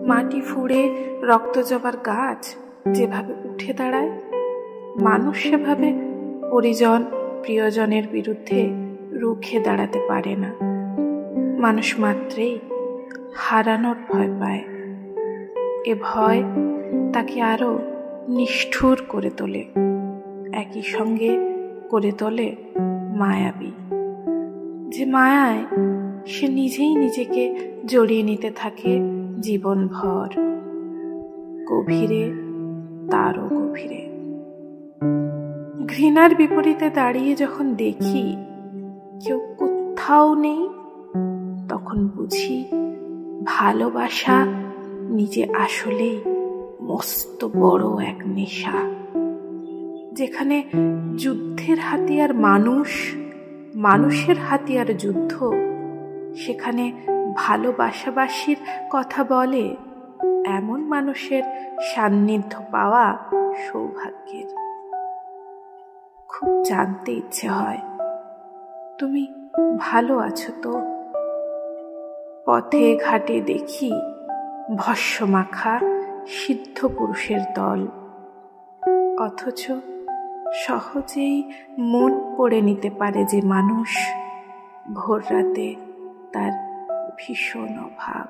মাটি ফুঁড়ে রক্ত জবার গাছ যেভাবে উঠে দাঁড়ায়, মানুষ সেভাবে পরিজন প্রিয়জনের বিরুদ্ধে রুখে দাঁড়াতে পারে না। মানুষ মাত্রেই হারানোর ভয় পায়। এ ভয় তাকে আরো নিষ্ঠুর করে তোলে, একই সঙ্গে করে তোলে মায়াবী। যে মায়ায় সে নিজেই নিজেকে জড়িয়ে নিতে থাকে জীবনভর, গভীরে তারও গভীরে। ঘৃণার বিপরীতে দাঁড়িয়ে যখন দেখি কেউ কোথাও নেই, তখন বুঝি ভালোবাসা নিজে আসলেই মস্ত বড় এক নেশা। যেখানে যুদ্ধের হাতিয়ার মানুষ, মানুষের হাতিয়ার যুদ্ধ, সেখানে ভালোবাসাবাসীর কথা বলে এমন মানুষের সান্নিধ্য পাওয়া সৌভাগ্যের। খুব জানতে ইচ্ছে হয়, তুমি ভালো আছো তো? পথে ঘাটে দেখি ভস্মমাখা সিদ্ধ পুরুষের দল, অথচ সহজেই মন পড়ে নিতে পারে যে মানুষ ভোর রাতে তার ভীষণ অভাব।